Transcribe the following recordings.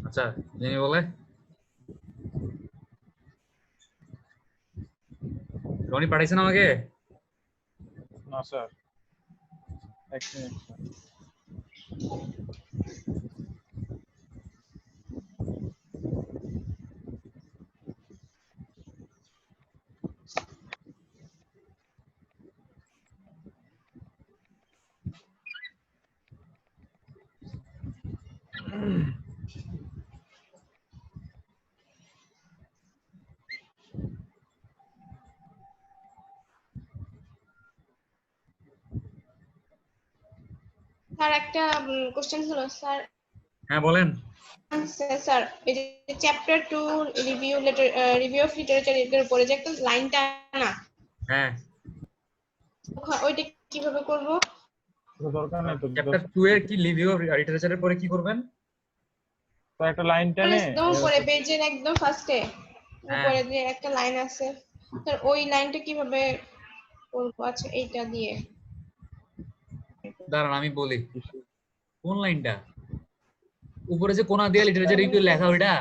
আচ্ছা যিনি বলে রনি পাঠাইছেন আমাকে। না স্যার, এক মিনিট স্যার। স্যার একটা কোশ্চেন ছিল স্যার। হ্যাঁ বলেন। স্যার এই যে চ্যাপ্টার 2 রিভিউ অফ লিটারেচার এর উপরে যে একটা লাইনটা না, হ্যাঁ ওইটা কিভাবে করব? দরকার নেই তো, চ্যাপ্টার 2 এর কি রিভিউ অফ লিটারেচারের পরে কি করবেন? তো একটা লাইন টেনে একদম উপরে পেজের একদম ফার্স্টে হ্যাঁ উপরে যে একটা লাইন আছে স্যার, ওই লাইনটা কিভাবে করব? আচ্ছা এইটা দিয়ে দাঁড়ান আমি বলি কোন লাইনটা। উপরে যে কোনা দিয়ে লিটারেচার রিভিউ লেখা ওইটা।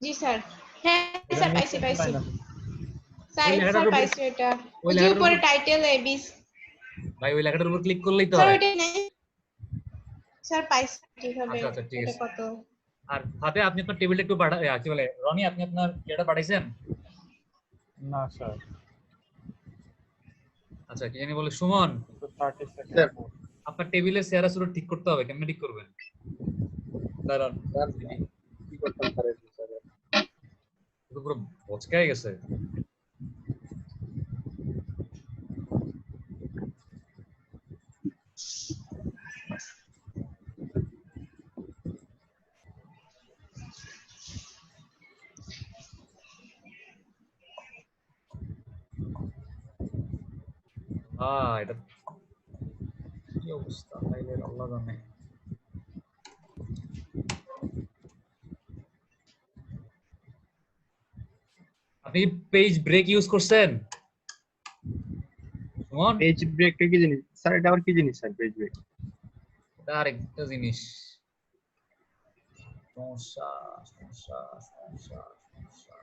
জি স্যার। হ্যাঁ স্যার পাইছি পাইছি ওই স্যার, লেখাটার উপর পাইছি ওটা। ওই ওই যে লেখাটার উপরে উপর টাইটেল এবিস ভাই ওই লেখাটার উপর ক্লিক করলেই তো স্যার, হয়। ওইটা নেই স্যার, পাইছি কিভাবে আচ্ছা আচ্ছা ঠিক এটা আছে। কত? আর সাথে আপনি আপনার টেবিলটা একটু কি বলে রনি আপনি আপনার এটা পাঠাইছেন? না স্যার, আচ্ছা কি জানি বলে সুমন 30 সেকেন্ড। আপনার টেবিলে চেহারা শুরু ঠিক করতে হবে, কেমনে ঠিক করবেন? দাঁড়ান কি করতাম স্যার এই বিষয়ে? তো পুরো বচকায় গেছে। এটা কি অবস্থা ফাইলের আল্লাহ জানে। আপনি পেজ ব্রেক ইউজ করছেন সুমন? পেজ ব্রেকটা কি জিনিস স্যার? এটা আবার কি জিনিস স্যার পেজ ব্রেক? এটা আরেকটা জিনিস। সমস্যা সমস্যা সমস্যা সমস্যা।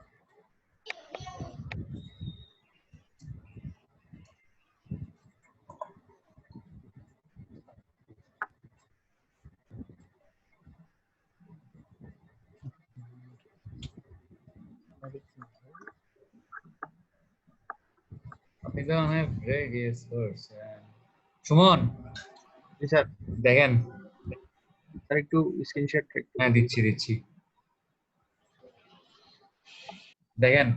আপনি তো মানে ব্রেক ইউজ করছেন সুমন। জি স্যার। দেখেন স্যার একটু স্ক্রিনশট একটু। হ্যাঁ দিচ্ছি। দেখেন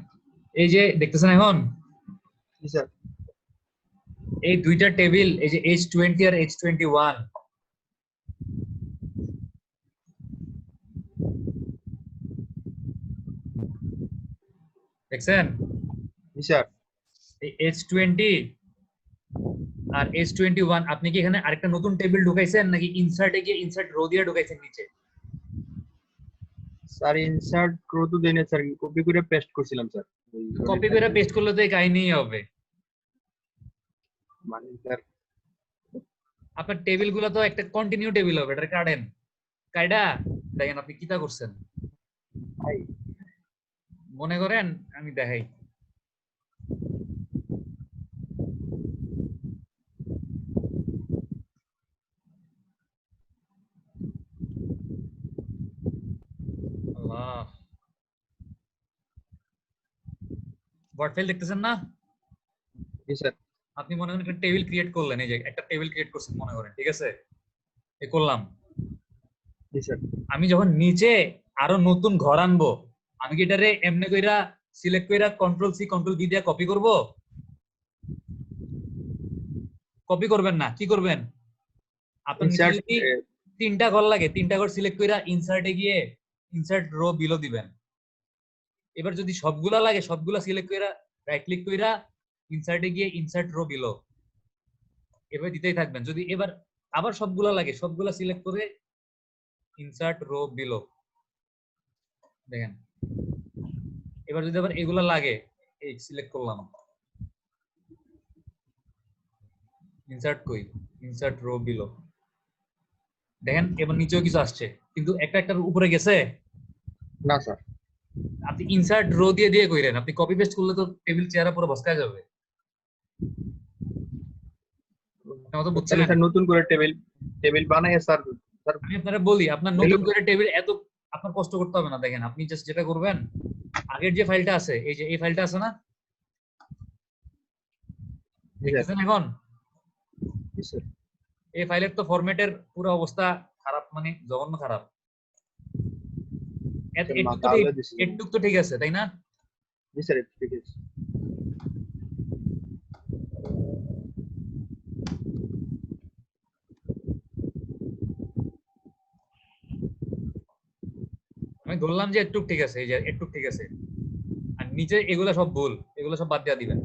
এই যে দেখতেছেন এখন জি স্যার। এই দুইটা টেবিল, এই যে H20 আর H21, দেখছেন? জি স্যার। এই H20 আর H21 আপনি কি এখানে আরেকটা নতুন টেবিল ঢুকাইছেন নাকি ইনসার্টে গিয়ে ইনসার্ট রো দিয়ে ঢুকাইছেন নিচে? স্যার ইনসার্ট রো তো দেন স্যার, কপি করে পেস্ট করছিলাম স্যার। কপি করে পেস্ট করলে তো এই কাহিনীই হবে। মানে স্যার আপনার টেবিল গুলো তো একটা কন্টিনিউ টেবিল হবে, এটা কাটেন কাইডা দেখেন আপনি কিটা করছেন ভাই মনে করেন। আমি দেখাই আল্লাহ ওয়ার্ড ফাইল দেখতেছেন না? জি স্যার। আপনি মনে করেন একটা টেবিল ক্রিয়েট করলেন, এই যে একটা টেবিল ক্রিয়েট করছেন মনে করেন, ঠিক আছে? এই করলাম। জি স্যার। আমি যখন নিচে আরো নতুন ঘর আনবো, আমি কি এটারে এমনি কইরা সিলেক্ট কইরা কন্ট্রোল সি কন্ট্রোল ভি দিয়ে কপি করব? কপি করবেন না, কি করবেন? আপনার নিচে ইনসার্ট যদি তিনটা ঘর লাগে, তিনটা ঘর সিলেক্ট কইরা ইনসার্টে গিয়ে ইনসার্ট রো বিলো দিবেন। এবার যদি সবগুলা লাগে সবগুলা সিলেক্ট কইরা রাইট ক্লিক কইরা ইনসার্টে গিয়ে ইনসার্ট রো বিলো এভাবে দিতেই থাকবেন। যদি এবার আবার সবগুলা লাগে সবগুলা সিলেক্ট করে ইনসার্ট রো বিলো, দেখেন। এবার যদি আবার এগুলা লাগে, এই সিলেক্ট করলাম ইনসার্ট কই ইনসার্ট রো বিলো, দেখেন এবার নিচেও কিছু আসছে, কিন্তু একটা একটার উপরে গেছে। না স্যার। আপনি ইনসার্ট রো দিয়ে দিয়ে কইরেন, আপনি কপি পেস্ট করলে তো টেবিল চেহারা পুরো বসকায় যাবে। আমার তো বুঝছেন, তাহলে স্যার নতুন করে টেবিল টেবিল বানায় স্যার। স্যার আমি আপনারা বলি, আপনার নতুন করে টেবিল এত আপনার কষ্ট করতে হবে না। দেখেন আপনি জাস্ট যেটা করবেন, আগের যে ফাইলটা আছে, এই যে এই ফাইলটা আছে না, দেখতেছেন এখন? স্যার এই ফাইলের তো ফরম্যাটের পুরো অবস্থা খারাপ, মানে জঘন্য খারাপ। একটুক তো ঠিক আছে, তাই না? জি স্যার ঠিক আছে। আমি ধরলাম যে একটুক ঠিক আছে, এই যে একটুক ঠিক আছে, আর নিচে এগুলা সব ভুল, এগুলো সব বাদ দিয়ে দিবেন।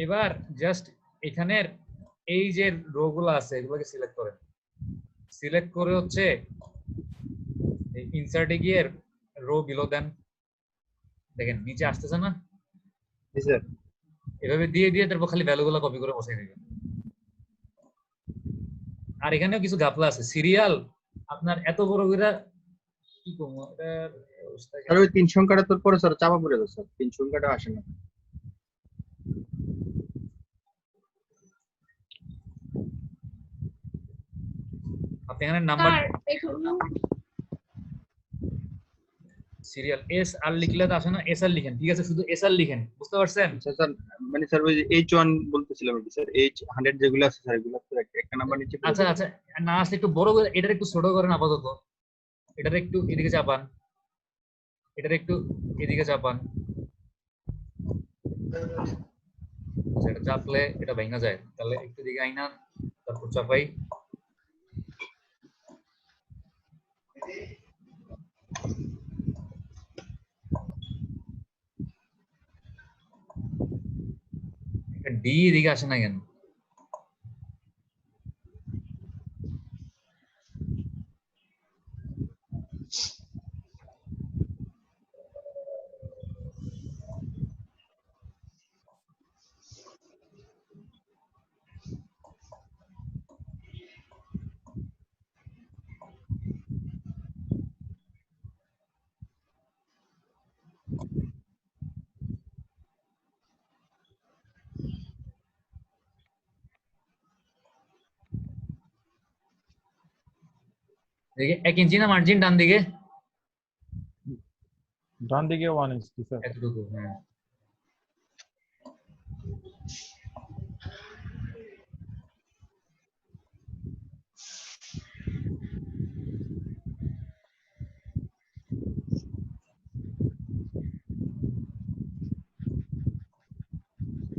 এবার জাস্ট এখানের এই যে রো গুলো আছে এগুলোকে সিলেক্ট করেন। সিলেক্ট করে হচ্ছে ইনসার্টে গিয়ে রো বিলো দেন। দেখেন নিচে আসতেছে না? জি স্যার। এভাবে দিয়ে দিয়ে তারপর খালি ভ্যালু গুলো কপি করে বসাই দিবেন। আর এখানেও কিছু ঘাপলা আছে। সিরিয়াল আপনার এত বড় করে কি করবো, এটার অবস্থা স্যার ওই 3 সংখ্যাটা তোর পরে স্যার চাপা পড়ে গেছে স্যার, 3 সংখ্যাটা আসে না। আপনি এখানে নাম্বার স্যার দেখুন, সিরিয়াল এস আর লিখলে তো আসে না, এস আর লিখেন, ঠিক আছে, শুধু এস আর লিখেন, বুঝতে পারছেন? আচ্ছা স্যার, মানে স্যার ওই H1 বলতেছিলাম আর কি স্যার, H100 যেগুলো আছে স্যার এগুলো তো একটা নাম্বার নিচে পড়ে আচ্ছা যাবে। আচ্ছা, না আসলে একটু বড় করে, এটার একটু ছোট করেন আপাতত, এটার একটু এদিকে চাপান, এটার একটু এদিকে চাপান। সেটা চাপলে এটা ভেঙে যায়, তাহলে একটু দিকে আইনা তারপর চাপাই। ডি এদিকে আসে না কেন? দেখি 1 ইঞ্চি না মার্জিন ডান দিকে? ডান দিকে 1 ইঞ্চি স্যার। এতটুকু, হ্যাঁ।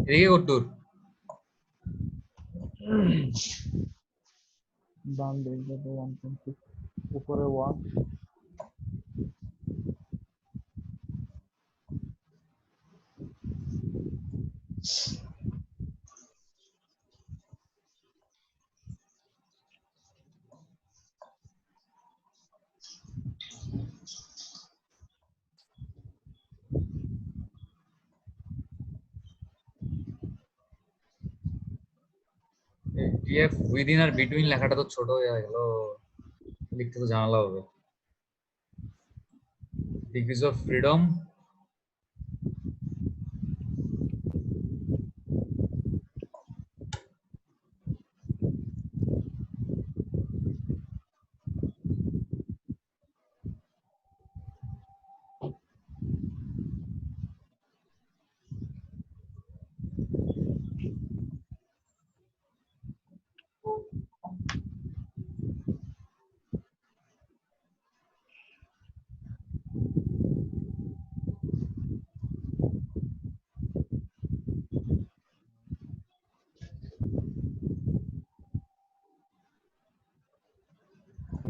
এদিকে কতদূর? ডান দিকে 1.6, উপরে 1। ডিএফ উইদিন আর বিটুইন লেখাটা তো ছোট হয়ে গেল, লিখতে তো ঝামেলা হবে। ডিগ্রিজ অফ ফ্রিডম,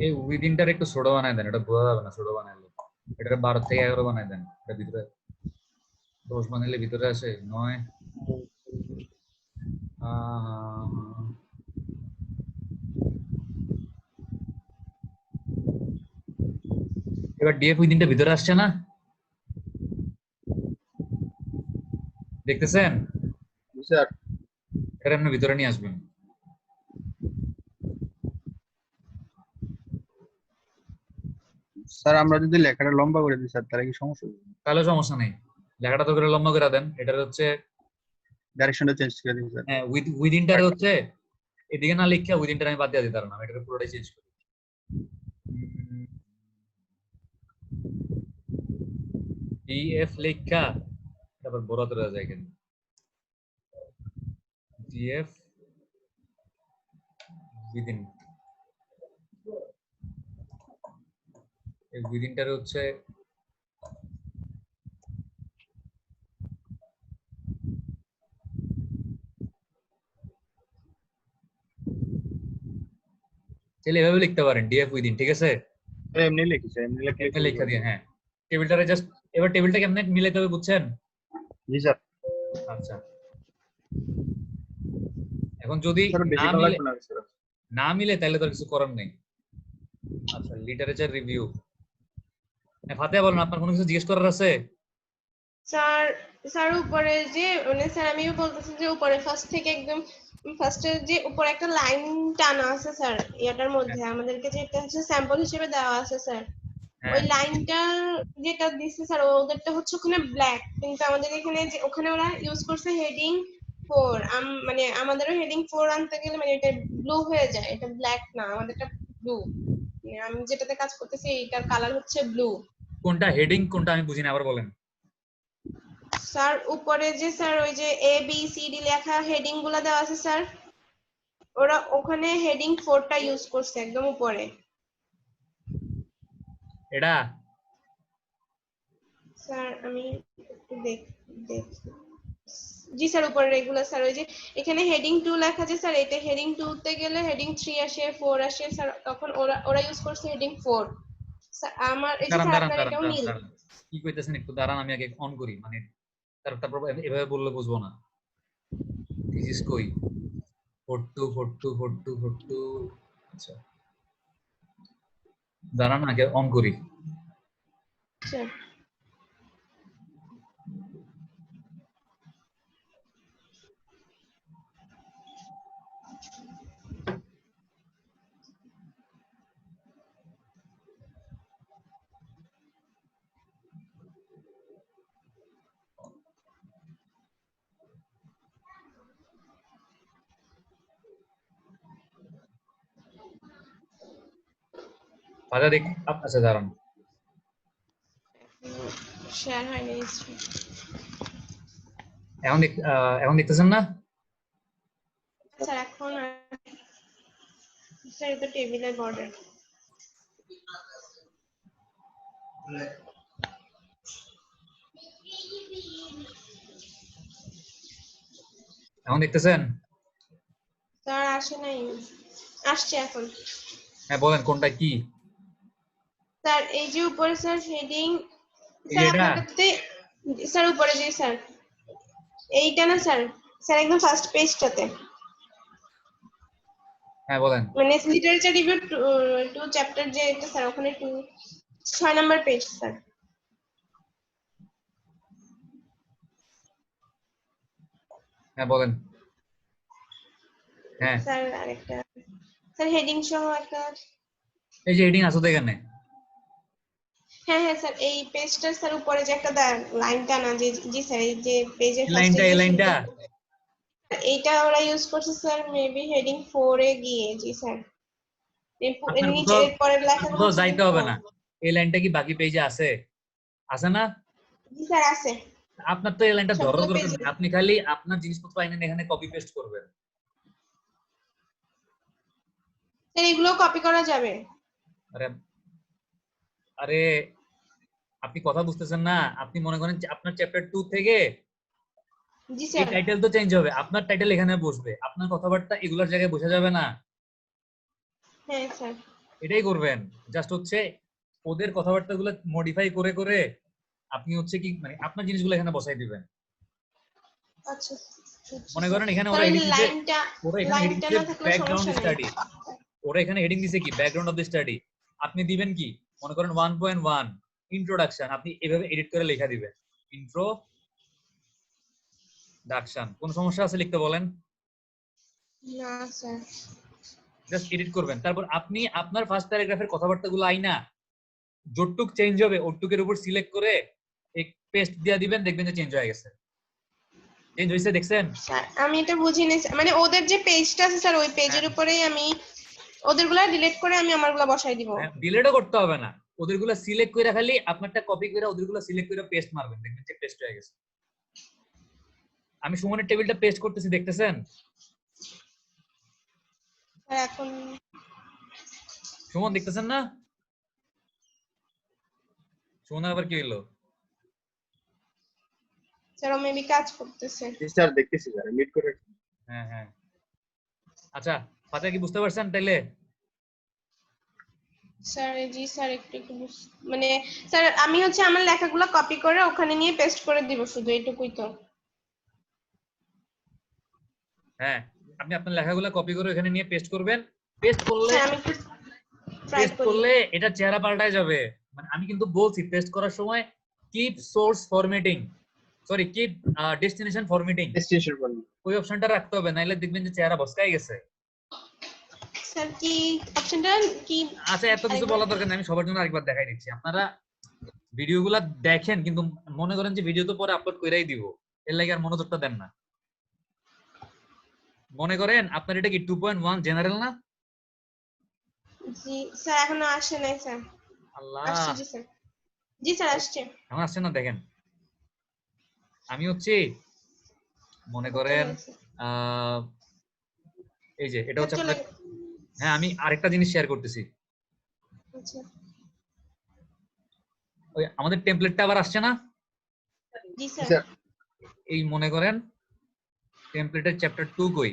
এই উইদিনটার একটু ছোট বানায় দেন, এটা বোঝা যাবে না ছোট বানাইলে। এটা 12 থেকে 11 বানাই দেন, এটা ভিতরে 10 বানাইলে ভিতরে আসে 9। এবার ডিএফ উইদিনটা ভিতরে আসছে না, দেখতেছেন? জি স্যার। এটা আপনি ভিতরে নিয়ে আসবেন। স্যার আমরা যদি লেখাটা লম্বা করে দিই স্যার তাহলে কি সমস্যা হবে? তাহলে সমস্যা নেই, লেখাটা তো করে লম্বা করে দেন। এটা হচ্ছে ডাইরেকশনটা চেঞ্জ করে দিই স্যার। হ্যাঁ, উইদিনটারে হচ্ছে এদিকে না লিখে উইদিনটা আমি বাদ দিয়ে দিতে পারলাম, এটা পুরোটাই চেঞ্জ করি। ডিএফ লেখা তারপর বড় হাতের যায় এখানে ডিএফ উইদিন। এই উইদিনটারে হচ্ছে তাহলে এভাবে লিখতে পারেন ডিএফ উইদিন, ঠিক আছে? স্যার এমনি লিখি স্যার, এমনি এটা লিখে দিয়ে হ্যাঁ, টেবিলটারে জাস্ট এবার টেবিলটা কেমনে মিলাইতে হবে বুঝছেন? জি স্যার। আচ্ছা, এখন যদি স্যার বেশি না ভালো মিলে লাগবে না স্যার। না মিলে তাহলে তো আর কিছু করার নেই। আচ্ছা, লিটারেচার রিভিউ। ফাতেহা বলেন, আপনার কোনো কিছু জিজ্ঞেস করার আছে? স্যার স্যার উপরে যে মানে স্যার আমিও বলতেছি যে উপরে ফার্স্ট থেকে একদম ফার্স্টে যে উপরে একটা লাইন টানা আছে স্যার, এটার মধ্যে আমাদেরকে যেটা হচ্ছে স্যাম্পল হিসেবে দেওয়া আছে স্যার, হ্যাঁ, ওই লাইনটা যেটা দিচ্ছে স্যার ওদেরটা হচ্ছে ওখানে ব্ল্যাক, কিন্তু আমাদের এখানে যে ওখানে ওরা ইউজ করছে হেডিং 4, মানে আমাদেরও হেডিং 4 আনতে গেলে মানে এটা ব্লু হয়ে যায়, এটা ব্ল্যাক না, আমাদেরটা ব্লু। আমি যেটাতে কাজ করতেছি এটার কালার হচ্ছে ব্লু। কোনটা হেডিং কোনটা আমি বুঝিনি, আবার বলেন। স্যার উপরে যে স্যার ওই যে এ বি সি ডি লেখা হেডিং গুলা দেওয়া আছে স্যার, ওরা ওখানে হেডিং 4টা ইউজ করছে একদম উপরে। এটা স্যার আমি একটু দেখি। জি স্যার উপরে রেগুলার স্যার ওই যে এখানে হেডিং 2 লেখা আছে স্যার, এটা হেডিং 2 তে গেলে হেডিং 3 আসে 4 আসে স্যার, তখন ওরা ইউজ করছে হেডিং 4 স্যার। আমার এই যে দাঁড়ান স্যার দাঁড়ান আপনার দাঁড়ান এটাও দাঁড়ান মিল। দাঁড়ান। কি কইতেছেন একটু দাঁড়ান, আমি আগে অন করি, মানে তারপর এভাবে বললে বুঝবো না। থিসিস কই 42 42 42 42। আচ্ছা দাঁড়ান আগে অন করি। স্যার বাজা দেখ। আচ্ছা দাঁড়ান, শেয়ার হয়নি এখন দেখতেছেন না? স্যার। এখন স্যার এটা টেবিলের বর্ডার। এখন দেখতেছেন? স্যার আসে নাই, আসছে এখন। হ্যাঁ বলেন কোনটা কি? স্যার এই যে উপরে স্যার হেডিং এই যে স্যার এটা? আপনারটাতে স্যার উপরে যে স্যার এইটা না স্যার, স্যার একদম ফার্স্ট পেজটাতে হ্যাঁ বলেন। মানে লিটারেচার রিভিউ 2 চ্যাপ্টার যে এটা স্যার ওখানে 6 নাম্বার পেজ স্যার। হ্যাঁ বলেন। হ্যাঁ স্যার আরেকটা স্যার হেডিং সহ একটা। এই যে হেডিং আছে তো এখানে। হ্যাঁ হ্যাঁ স্যার এই পেজটা স্যার উপরে যে একটা লাইন টানা যে জি স্যার এই যে পেজের এই ফার্স্টে লাইনটা যে এই লাইনটা এইটা ওরা ইউজ করছে স্যার মেবি হেডিং 4 এ গিয়ে। জি স্যার এর আপনার নিচে কোথাও এর পরের লেখাগুলো কোথাও হচ্ছে যাইতে হবে 4। না। এই লাইনটা কি বাকি পেজে আছে? আছে না? জি স্যার আছে আপনার তো এই লাইনটা ধরার সবগুলো দরকার পেজে। নেই, আপনি খালি আপনার জিনিসপত্র আইনেন এখানে কপি পেস্ট করবেন। স্যার এগুলো কপি করা যাবে? আরে আরে আপনি কথা বুঝতেছেন না, আপনি মনে করেন যে আপনার চ্যাপ্টার 2 থেকে জি এই স্যার। টাইটেল তো চেঞ্জ হবে, আপনার টাইটেল এখানে বসবে, আপনার কথাবার্তা এগুলোর জায়গায় বসা যাবে না। হ্যাঁ স্যার। এটাই করবেন, জাস্ট হচ্ছে ওদের কথাবার্তাগুলো মডিফাই করে করে আপনি হচ্ছে কি মানে আপনার জিনিসগুলো এখানে বসাই দিবেন। আচ্ছা মনে করেন এখানে স্যার ওরা ওই হেডিং দিছে, লাইনটা ওরা এখানে হেডিং লাইনটা দিছে না থাকলে ব্যাকগ্রাউন্ড সমস্যা নাই। স্টাডি, ওরা এখানে হেডিং দিছে কি ব্যাকগ্রাউন্ড অফ দ্য স্টাডি, আপনি দিবেন কি মনে করেন 1.1 ইন্ট্রোডাকশন, আপনি এভাবে এডিট করে লেখা দিবেন ইন্ট্রোডাকশন। কোন সমস্যা আছে লিখতে বলেন? না স্যার। জাস্ট এডিট করবেন, তারপর আপনি আপনার ফার্স্ট প্যারাগ্রাফের কথাবার্তাগুলো আইনা যতটুক চেঞ্জ হবে ওটুকের উপর সিলেক্ট করে এক পেস্ট দিয়ে দিবেন, দেখবেন যে চেঞ্জ হয়ে গেছে। চেঞ্জ হইছে দেখছেন? স্যার আমি এটা বুঝিনি মানে ওদের যে পেজটা আছে স্যার ওই পেজের উপরেই আমি ওদেরগুলা ডিলিট করে আমি আমারগুলা বসাই দিব। ডিলিটও করতে হবে না, ওদেরগুলো সিলেক্ট করে খালি আপনারটা কপি করে ওদেরগুলো সিলেক্ট করে পেস্ট মারবেন, দেখবেন যে পেস্ট হয়ে গেছে। আমি সুমনের টেবিলটা পেস্ট করতেছি, দেখতেছেন? স্যার এখন সুমন দেখতেছেন না? সুমন আবার কি হইলো? স্যার ও মেবি কাজ করতেছে। জি স্যার দেখতেছি স্যার মিট করে। হ্যাঁ হ্যাঁ, আচ্ছা ফাতে কি বুঝতে পারছেন তাইলে? স্যার জি স্যার একটু একটু মানে স্যার আমি হচ্ছে আমার লেখাগুলো কপি করে ওখানে নিয়ে পেস্ট করে দিব, শুধু এটুকুই তো। হ্যাঁ, আপনি আপনার লেখাগুলো কপি করে এখানে নিয়ে পেস্ট করবেন। পেস্ট করলে স্যার আমি একটু ট্রাই করি। এটা চেহারা পাল্টায় যাবে। মানে আমি কিন্তু বলছি পেস্ট করার সময় keep source formatting, sorry keep destination formatting, destination বলুন। ওই অপশনটা রাখতে হবে, নাইলে দেখবেন যে চেহারা বসকাই গেছে। স্যার কি অপশনটা কি? আচ্ছা এত কিছু বলার দরকার নেই, আমি সবার জন্য আরেকবার দেখাই দিচ্ছি। আপনারা ভিডিওগুলো দেখেন কিন্তু মনে করেন যে ভিডিও তো পরে আপলোড কইরাই দিব, এর লাগে আর মনোযোগটা দেন না। মনে করেন আপনার এটা কি 2.1 জেনারেল না? জি স্যার এখনো আসে নাই স্যার। আল্লাহ, আসছে জি স্যার। জি স্যার আসছে। এখন আসছে না? দেখেন আমি হচ্ছে মনে করেন এই যে এটা হচ্ছে আপনার, হ্যাঁ আমি আরেকটা জিনিস শেয়ার করতেছি। আচ্ছা ওই আমাদের টেমপ্লেটটা আবার আসছে না? জি জি স্যার। স্যার এই মনে করেন টেমপ্লেটের চ্যাপ্টার 2 কই?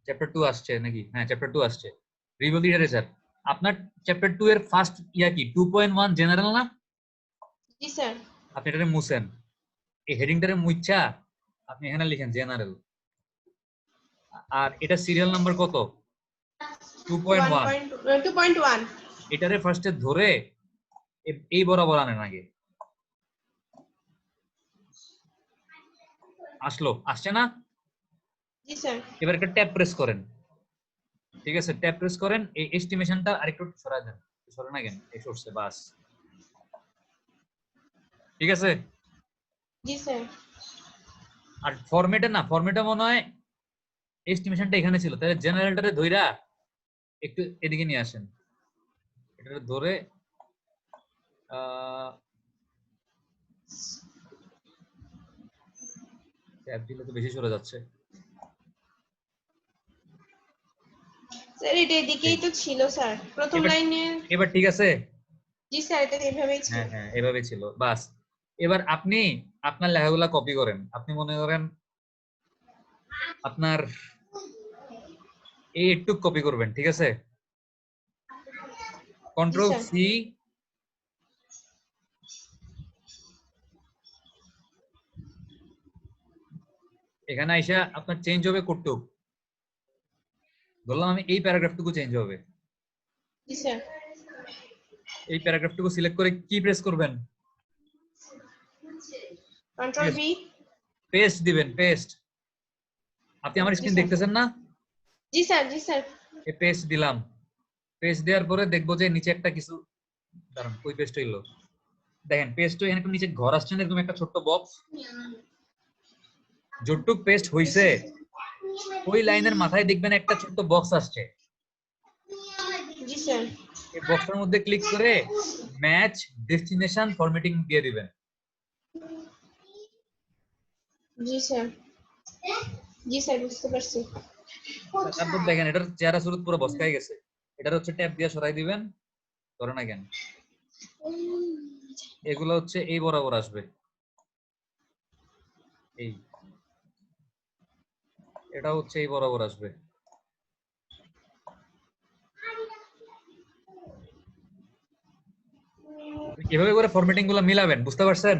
চ্যাপ্টার 2 আসছে নাকি? হ্যাঁ চ্যাপ্টার 2 আসছে, রিভিউ লিটারেচার। আপনার চ্যাপ্টার 2 এর ফার্স্ট ইয়া কি 2.1 জেনারেল না? জি স্যার। আপনি এটারে মুছেন, এই হেডিংটারে মুইচ্ছা আপনি এখানে লিখেন জেনারেল। আর এটা সিরিয়াল নাম্বার কত? 2.1। 2.1 এটারে ফার্স্টে ধরে এই বরাবর আনেন আগে। আসলো? আসছে না? জি স্যার। এবার একটা ট্যাব প্রেস করেন, ঠিক আছে? ট্যাব প্রেস করেন, এই এস্টিমেশনটা আরেকটু সরায় দেন, সরে না কেন এই সরছে, বাস ঠিক আছে। জি স্যার। আর ফরম্যাটে না, ফরম্যাটে মনে হয় এস্টিমেশনটা এখানে ছিল, তাহলে জেনারেলটারে ধইরা একটু এদিকে নিয়ে আসেন, এটা ধরে ট্যাব দিলে তো বেশি সরে যাচ্ছে। স্যার এটা এদিকেই তো ছিল স্যার প্রথম এবার লাইনে। এবার ঠিক আছে? জি স্যার এটা এভাবেই ছিল। হ্যাঁ হ্যাঁ এভাবে ছিল, বাস। এবার আপনি আপনার লেখাগুলা কপি করেন, আপনি মনে করেন আপনার এই একটু কপি করবেন, ঠিক আছে? Control sir. সি, এখানে আইসা আপনার চেঞ্জ হবে কটুক, বললাম আমি এই প্যারাগ্রাফটুকু চেঞ্জ হবে। জি স্যার। এই প্যারাগ্রাফটুকু সিলেক্ট করে কি প্রেস করবেন? কন্ট্রোল বি পেস্ট দিবেন, পেস্ট। আপনি আমার জি স্ক্রিন স্যার। দেখতেছেন না? জি স্যার। জি স্যার। এই পেস্ট দিলাম, পেস্ট দেওয়ার পরে দেখবো যে নিচে একটা কিছু, দাঁড়ান কই পেস্ট হইলো, দেখেন পেস্ট এখানে একটু নিচে ঘর আসছে না, এরকম একটা ছোট্ট বক্স, যতটুক পেস্ট হইছে ওই লাইনের মাথায় দেখবেন একটা ছোট্ট বক্স আসছে। জি স্যার। এই বক্সটার মধ্যে ক্লিক করে ম্যাচ ডেস্টিনেশন ফরম্যাটিং দিয়ে দিবেন। জি স্যার। জি স্যার বুঝতে পারছি। তারপর দেখেন এটার চেহারা শুরু পুরো বসকাই গেছে, এটার হচ্ছে ট্যাব দিয়ে সরাই দিবেন, ধরে না কেন এগুলো হচ্ছে এই বরাবর আসবে, এই এটা হচ্ছে এই বরাবর আসবে। এভাবে করে ফরম্যাটিং গুলো মিলাবেন, বুঝতে পারছেন?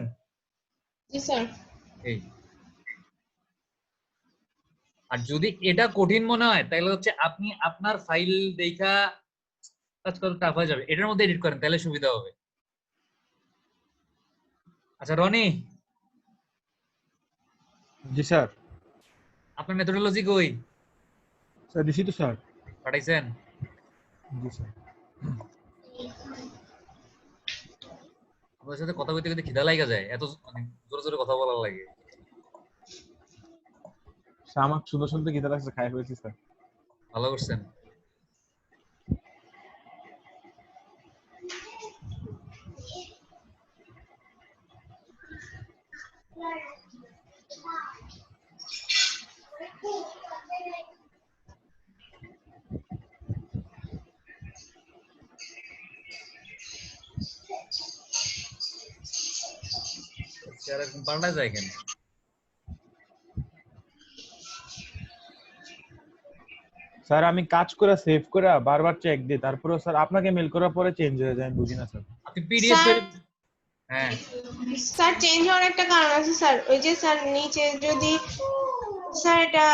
জি স্যার। এই আর যদি এটা কঠিন মনে হয় তাহলে হচ্ছে আপনি আপনার ফাইল দেখা কাজ করতে টাফ হয়ে যাবে, এটার মধ্যে এডিট করেন তাহলে সুবিধা হবে। আচ্ছা রনি, জি স্যার। আপনার মেথোডোলজি কই স্যার দিছি তো স্যার। পাঠাইছেন? জি স্যার। আপনার সাথে কথা বলতে বলতে খিদা লাগা যায়, এত মানে জোরে জোরে কথা বলার লাগে। স্যার আমার সুন্দর সুন্দর গীতা লাগছে, খাই ফেলছি স্যার। ভালো করছেন। চেয়ার এরকম পাল্টা যায় কেন? স্যার আমি কাজ করে সেভ করে বারবার চেক দিই, তারপরে স্যার আপনাকে মেল করার পরে চেঞ্জ হয়ে যায়, আমি বুঝি না স্যার। আপনি পিডিএফ স্যার হ্যাঁ স্যার চেঞ্জ হওয়ার একটা কারণ আছে স্যার, ওই যে স্যার নিচে যদি স্যার এটা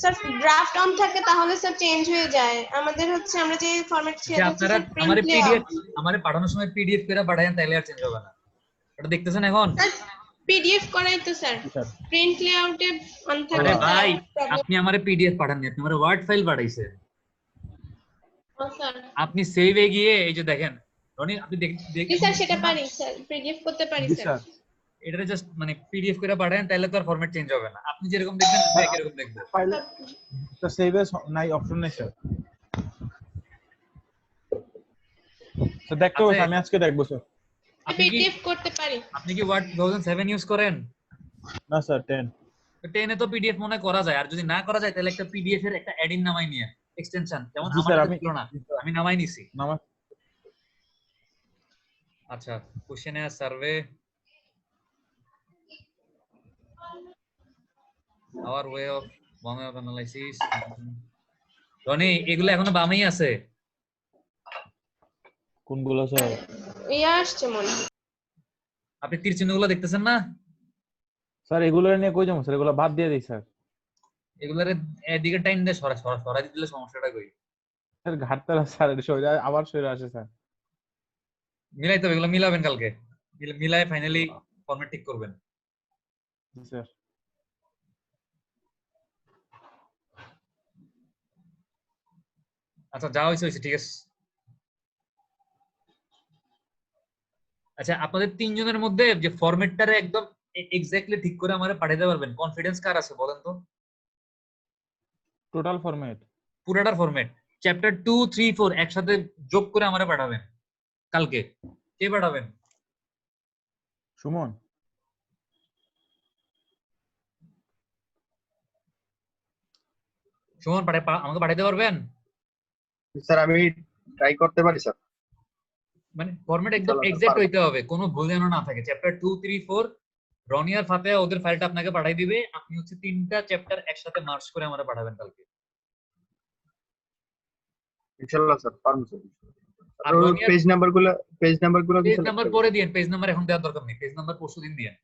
স্যার ড্রাফট অন থাকে তাহলে স্যার চেঞ্জ হয়ে যায়। আমাদের হচ্ছে আমরা যে ফরম্যাট যে সেটা হচ্ছে আপনারা স্যার আমারে প্রিন্ট পিডিএফ লেআউট। আমারে পাঠানোর সময় পিডিএফ করে পাঠায়েন তাইলে আর চেঞ্জ হবে না। এটা দেখতেছেন এখন? স্যার পিডিএফ করাই তো স্যার, জি স্যার। প্রিন্ট লেআউটে অন আরে থাকে ভাই স্যার প্রবলেম। আপনি আমারে পিডিএফ পাঠাননি, আপনি আমারে ওয়ার্ড ফাইল পাঠাইছেন। স্যার আপনি সেভে গিয়ে এই যে দেখেন রনি, আপনি জি স্যার সেটা পারি স্যার, পিডিএফ করতে পারি জি স্যার। স্যার। এটা জাস্ট মানে পিডিএফ করে পাঠায়েন তাহলে তো আর ফরম্যাট চেঞ্জ হবে না, আপনি যেরকম দেখবেন আমি একই রকম দেখবো। ফাইলে স্যার সেভ এস নাই, অপশন নেই স্যার। স্যার দেখতে হবে, আছে? আমি আজকে দেখবো স্যার। আপনি কি পিডিএফ করতে পারি। ওয়ার্ড 2007 ইউজ করেন? না স্যার 10। তো 10 এ তো পিডিএফ মনে হয় করা যায়, আর যদি না করা যায় তাহলে একটা পিডিএফ এর একটা অ্যাড ইন নামাই নিয়ে এক্সটেনশন, যেমন জি আমার স্যার কাছে আমি ছিল না, আমি নামাই নিছি। নামাজ আচ্ছা questionnaire survey our way of one of analysis Roni, এগুলো এখনো বামেই আছে। কোনগুলো স্যার? ইয়া আসছে মনে হয়। আপনি তীর চিহ্নগুলো দেখতেছেন না? স্যার এগুলো নিয়ে কই যাবো স্যার, এগুলো বাদ দিয়ে দিই স্যার। এগুলোর এদিকে টাইম দিয়ে সরাই দিলে সমস্যাটা কই? স্যার ঘাটতারা স্যার, এটা শরীরে আবার শরীরে আসে স্যার। মিলাইতে হবে, এগুলো মিলাবেন কালকে, মিলাই ফাইনালি ফরম্যাট ঠিক করবেন। জি স্যার। আচ্ছা যা হয়েছে হয়েছে, ঠিক আছে। আচ্ছা আপনাদের তিনজনের মধ্যে যে ফরম্যাটটারে একদম এক্স্যাক্টলি ঠিক করে আমারে পাঠাতে পারবেন, কনফিডেন্স কার আছে বলেন তো? টোটাল ফরম্যাট পুরাটার ফরম্যাট চ্যাপ্টার 2, 3, 4 একসাথে যোগ করে আমারে পাঠাবেন কালকে। কে পাঠাবেন? সুমন। সুমন আমাকে পাঠাতে পারবেন? স্যার আমি ট্রাই করতে পারি স্যার। মানে ফরম্যাট একদম ইনশাআল্লাহ স্যার এক্সাক্ট পারবো। হইতে হবে, কোনো ভুল যেন না থাকে। চ্যাপ্টার 2, 3, 4 রনি আর ফাতেহা ওদের ফাইলটা আপনাকে পাঠাই দিবে, আপনি হচ্ছে তিনটা চ্যাপ্টার একসাথে মার্জ করে আমারে পাঠাবেন কালকে। ইনশাআল্লাহ স্যার পারবো স্যার। আর আর রনি আর পেজ নাম্বারগুলো কি পেজ select নাম্বার করব? পরে দিয়েন, পেজ নাম্বার এখন দেওয়ার দরকার নেই, পেজ নাম্বার পরশুদিন দিয়েন।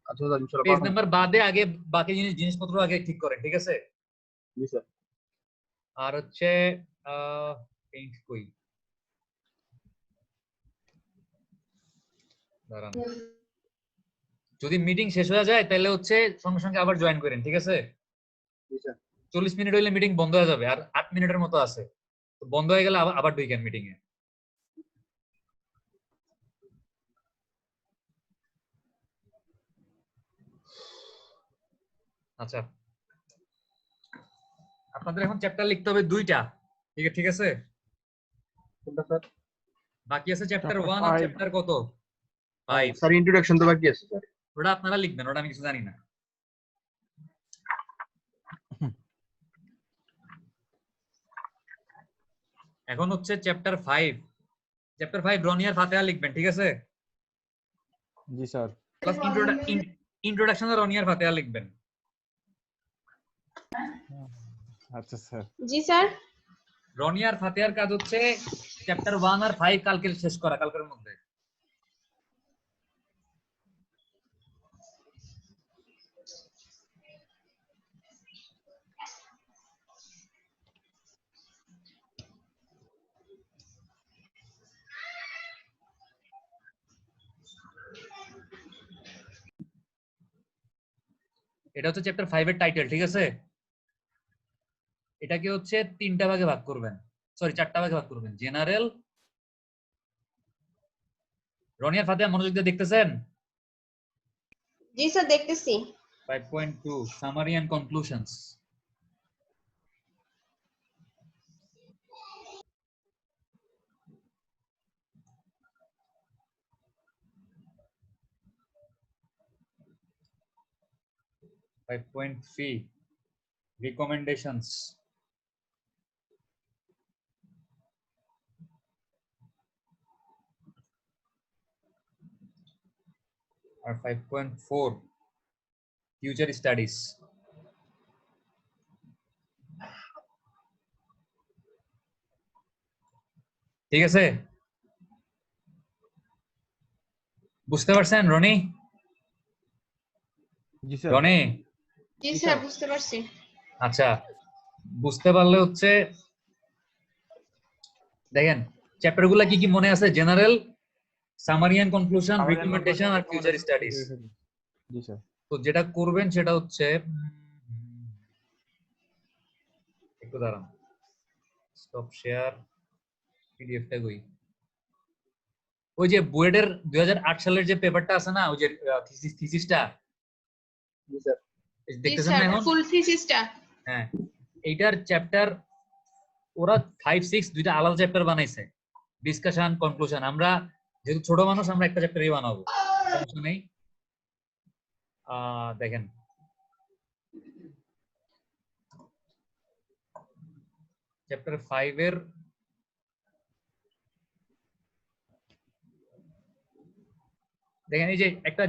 আচ্ছা স্যার ইনশাআল্লাহ পেজ পারবো। নাম্বার বাদে আগে বাকি জিনিসপত্র আগে ঠিক করেন, ঠিক আছে? জি স্যার। আর হচ্ছে পেইন্ট কই, দাঁড়ান, যদি মিটিং শেষ হয়ে যায় তাহলে হচ্ছে সঙ্গে সঙ্গে আবার জয়েন করেন, ঠিক আছে? জি স্যার। 40 মিনিট হইলে মিটিং বন্ধ হয়ে যাবে, আর 8 মিনিটের মতো আছে, তো বন্ধ হয়ে গেলে আবার ঢুকেন মিটিং এ। আচ্ছা আপনাদের এখন চ্যাপ্টার লিখতে হবে 2টা, ঠিক আছে? কোনটা স্যার? বাকি আছে চ্যাপ্টার Chapter 1 আর 5 চ্যাপ্টার কত 5, স্যার ইন্ট্রোডাকশন তো বাকি আছে স্যার। ওটা আপনারা লিখবেন, ওটা আমি কিছু জানি না। এখন হচ্ছে চ্যাপ্টার 5 রনি আর ফাতেহা লিখবেন, ঠিক আছে? জি স্যার। প্লাস ইন্ট্রোডাকশন রনি আর ফাতেহা লিখবেন। আচ্ছা স্যার। জি স্যার। রনি আর ফাতেহার কাজ হচ্ছে চ্যাপ্টার 1 আর 5 কালকে শেষ করা, কালকের মধ্যে। এটা হচ্ছে চ্যাপ্টার 5 এর টাইটেল, ঠিক আছে? এটাকে হচ্ছে 3টা ভাগে ভাগ করবেন, সরি 4টা ভাগে ভাগ করবেন। জেনারেল, রনিয়া ফাতেহা মনোযোগ দিয়ে দেখতেছেন? জি স্যার দেখতেছি। 5.2 সামারি এন্ড কনক্লুশনস। recommendations. আর 5.4 future studies. ঠিক আছে, বুঝতে পারছেন রনি? জি স্যার। রনি, জি স্যার বুঝতে পারছি। আচ্ছা, বুঝতে পারলে হচ্ছে দেখেন চ্যাপ্টারগুলো কি কি মনে আছে? General, summary and conclusion, recommendation আর ফিউচার স্টাডিজ। জি স্যার। তো যেটা করবেন সেটা হচ্ছে একটু দাঁড়ান, স্টপ শেয়ার, পিডিএফটা কই? ওই যে বুয়েটের 2008 সালের যে পেপারটা আছে না, ওই যে থিসিসটা জি স্যার। জি দেখতেছেন স্যার না এখন? ফুল থিসিসটা। হ্যাঁ, এইটার চ্যাপ্টার ওরা 5-6 দুইটা আলাদা চ্যাপ্টার বানাইছে, ডিসকাশন, কনক্লুশন। আমরা যেহেতু ছোট মানুষ, আমরা একটা চ্যাপ্টারই বানাবো, সমস্যা নেই। দেখেন চ্যাপ্টার 5 এর দেখেন, এই যে একটা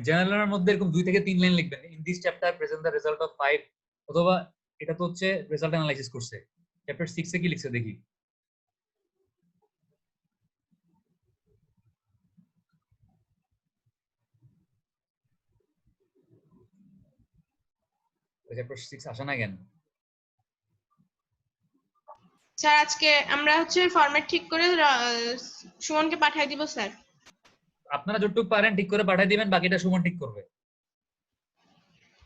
জেনারেলের মধ্যে এরকম 2 থেকে 3 লাইন লিখবেন, in this chapter present the result of 5, অথবা এটা তো হচ্ছে রেজাল্ট অ্যানালাইসিস করছে। চ্যাপ্টার 6 এ কি লিখছে দেখি? চ্যাপ্টার 6 আসে না কেন? স্যার আজকে আমরা হচ্ছে ফরম্যাট ঠিক করে সুমনকে পাঠিয়ে দিব স্যার। আপনারা যতটুকু পারেন ঠিক করে পাঠিয়ে দিবেন, বাকিটা সুমন ঠিক করবে।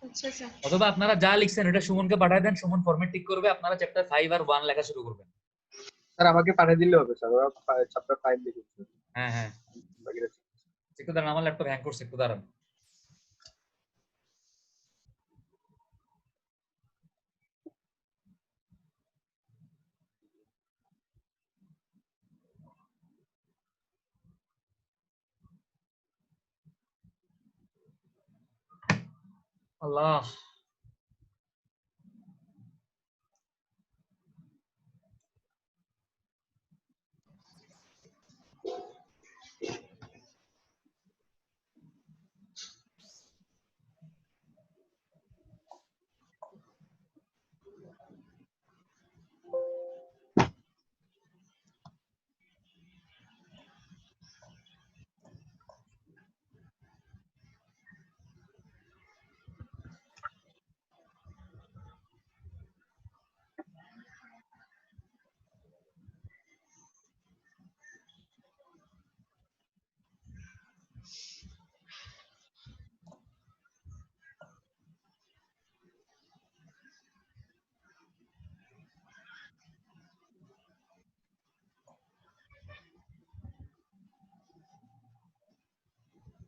আচ্ছা স্যার। অথবা আপনারা যা লিখছেন এটা সুমনকে পাঠিয়ে দেন, সুমন ফরম্যাট ঠিক করবে, আপনারা চ্যাপ্টার 5 আর 1 লেখা শুরু করবেন। স্যার আমাকে পাঠিয়ে দিলে হবে স্যার, ওরা চ্যাপ্টার 5 লিখেছে। হ্যাঁ হ্যাঁ, বাকিটা একটু দাঁড়ান, আমার ল্যাপটপ হ্যাং করছে, একটু দাঁড়ান। আল্লাহ,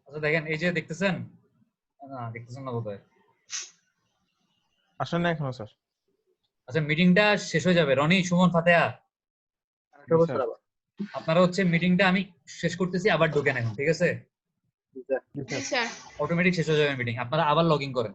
আচ্ছা দেখেন, এই যে দেখতেছেন না, দেখতেছেন না বোধহয়। আসেন না এখনো স্যার। আচ্ছা, মিটিংটা শেষ হয়ে যাবে। রনি, সুমন, ফাতেহা, একটা বছর আবার। আপনারা হচ্ছে মিটিংটা আমি শেষ করতেছি, আবার ঢোকেন এখন, ঠিক আছে? জি স্যার। জি স্যার। অটোমেটিক শেষ হয়ে যাবে মিটিং, আপনারা আবার লগ ইন করেন।